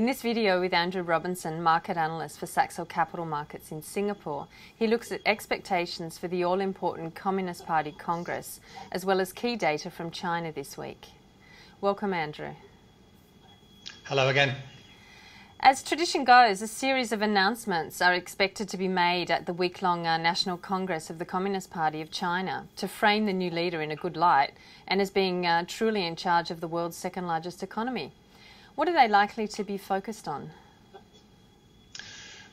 In this video with Andrew Robinson, market analyst for Saxo Capital Markets in Singapore, he looks at expectations for the all-important Communist Party Congress, as well as key data from China this week. Welcome, Andrew. Hello again. As tradition goes, a series of announcements are expected to be made at the week-long National Congress of the Communist Party of China to frame the new leader in a good light and as being truly in charge of the world's second largest economy. What are they likely to be focused on?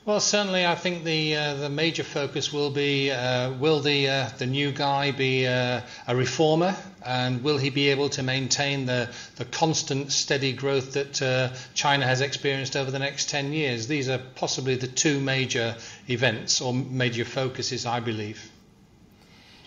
Well, certainly I think the major focus will be, will the new guy be a reformer, and will he be able to maintain the constant steady growth that China has experienced over the next 10 years? These are possibly the two major events or major focuses, I believe.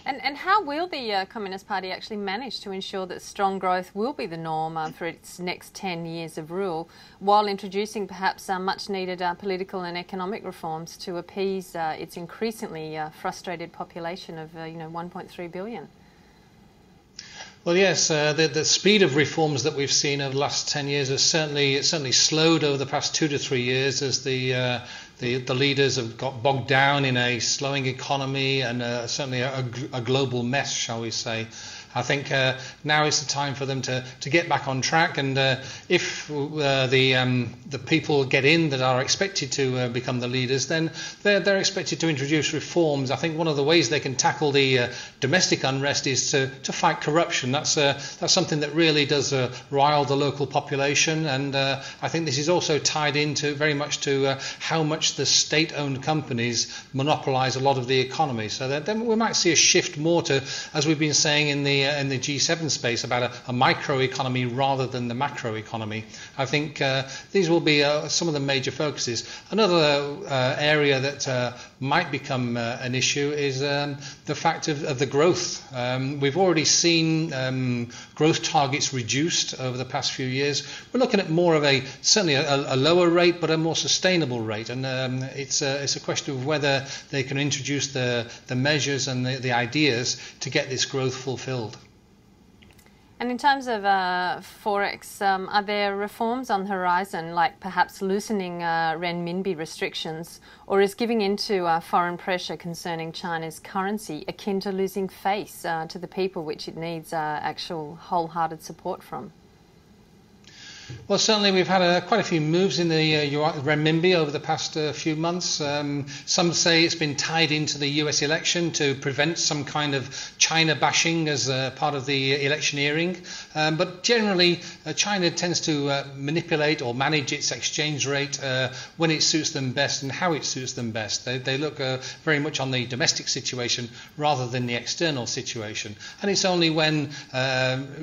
And how will the Communist Party actually manage to ensure that strong growth will be the norm for its next 10 years of rule, while introducing perhaps much needed political and economic reforms to appease its increasingly frustrated population of 1.3 billion? Well, yes, the speed of reforms that we've seen over the last 10 years has certainly slowed over the past 2 to 3 years as the leaders have got bogged down in a slowing economy and certainly a global mess, shall we say. I think now is the time for them to get back on track, and if the people get in that are expected to become the leaders, then they're expected to introduce reforms. I think one of the ways they can tackle the domestic unrest is to fight corruption. That's something that really does rile the local population, and I think this is also tied into very much to how much the state-owned companies monopolise a lot of the economy. So then we might see a shift more to, as we've been saying in the G7 space, about a microeconomy rather than the macroeconomy. I think these will be some of the major focuses. Another area that might become an issue is the fact of the growth. We've already seen growth targets reduced over the past few years. We're looking at more of certainly a lower rate, but a more sustainable rate, and it's a question of whether they can introduce the measures and the ideas to get this growth fulfilled. And in terms of Forex, are there reforms on the horizon, like perhaps loosening renminbi restrictions, or is giving into foreign pressure concerning China's currency akin to losing face to the people which it needs actual wholehearted support from? Well, certainly we've had quite a few moves in the renminbi over the past few months. Some say it's been tied into the US election to prevent some kind of China bashing as part of the electioneering. But generally, China tends to manipulate or manage its exchange rate when it suits them best and how it suits them best. They look very much on the domestic situation rather than the external situation. And it's only when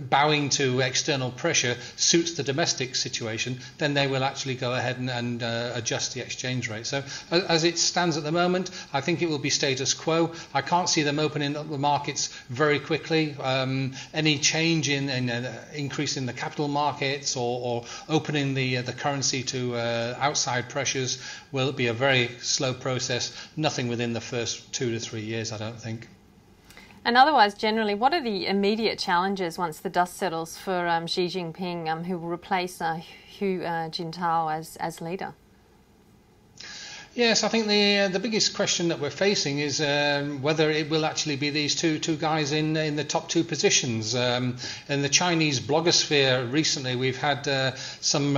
bowing to external pressure suits the domestic situation, then they will actually go ahead and adjust the exchange rate. So as it stands at the moment, I think it will be status quo. I can't see them opening up the markets very quickly. Any change in increase in the capital markets or opening the currency to outside pressures will be a very slow process. Nothing within the first 2 to 3 years, I don't think. And otherwise, generally, what are the immediate challenges once the dust settles for Xi Jinping, who will replace Hu Jintao as leader? Yes, I think the biggest question that we're facing is whether it will actually be these two guys in the top two positions. In the Chinese blogosphere recently, we've had some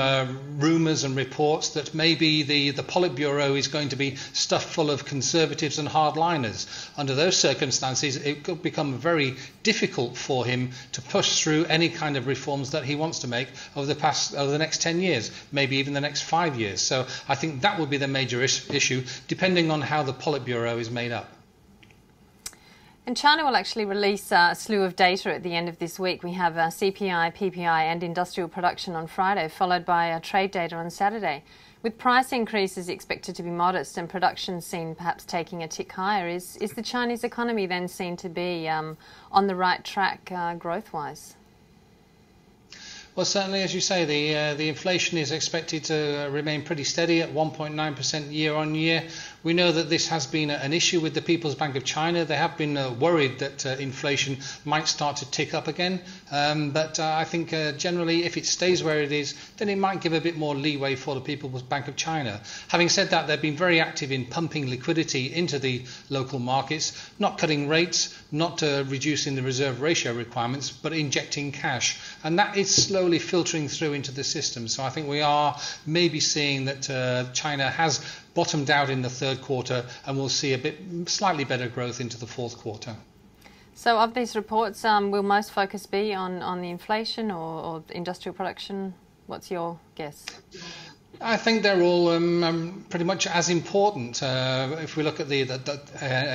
rumours and reports that maybe the Politburo is going to be stuffed full of conservatives and hardliners. Under those circumstances, it could become very difficult for him to push through any kind of reforms that he wants to make over the next 10 years, maybe even the next 5 years. So I think that will be the major issue, depending on how the Politburo is made up. And China will actually release a slew of data at the end of this week. We have CPI, PPI and industrial production on Friday, followed by trade data on Saturday. With price increases expected to be modest and production seen perhaps taking a tick higher, is the Chinese economy then seen to be on the right track growth-wise? Well, certainly, as you say, the inflation is expected to remain pretty steady at 1.9% year on year. We know that this has been an issue with the People's Bank of China. They have been worried that inflation might start to tick up again. But I think generally, if it stays where it is, then it might give a bit more leeway for the People's Bank of China. Having said that, they've been very active in pumping liquidity into the local markets, not cutting rates, not reducing the reserve ratio requirements, but injecting cash. And that is slowly filtering through into the system. So I think we are maybe seeing that China has bottomed out in the third quarter, and we'll see a slightly better growth into the fourth quarter. So of these reports, will most focus be on the inflation or industrial production? What's your guess? I think they're all pretty much as important. If we look at the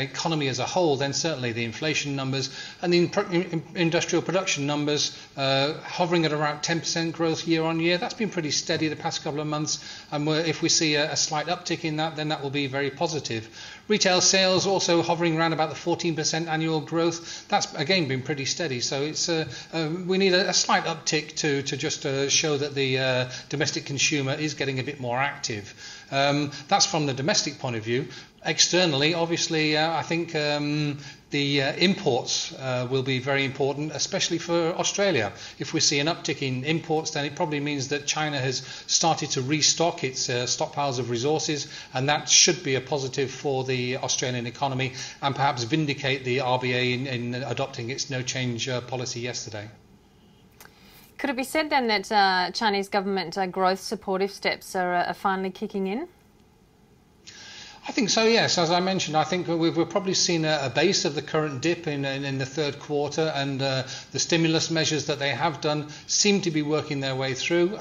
economy as a whole, then certainly the inflation numbers and the industrial production numbers hovering at around 10% growth year on year. That's been pretty steady the past couple of months. And if we see a slight uptick in that, then that will be very positive. Retail sales also hovering around about the 14% annual growth. That's again been pretty steady. So it's we need a slight uptick to just show that the domestic consumer is getting a bit more active. That's from the domestic point of view. Externally, obviously, I think the imports will be very important, especially for Australia. If we see an uptick in imports, then it probably means that China has started to restock its stockpiles of resources, and that should be a positive for the Australian economy and perhaps vindicate the RBA in adopting its no-change policy yesterday. Could it be said then that Chinese government growth supportive steps are finally kicking in? I think so, yes. As I mentioned, I think we've probably seen a base of the current dip in the third quarter, and the stimulus measures that they have done seem to be working their way through.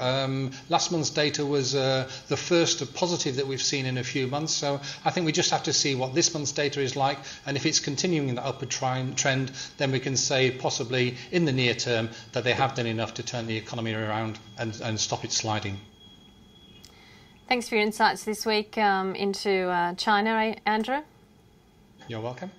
Last month's data was the first positive that we've seen in a few months, so I think we just have to see what this month's data is like, and if it's continuing in the upward trend, then we can say possibly in the near term that they have done enough to turn the economy around and stop it sliding. Thanks for your insights this week into China, Andrew. You're welcome.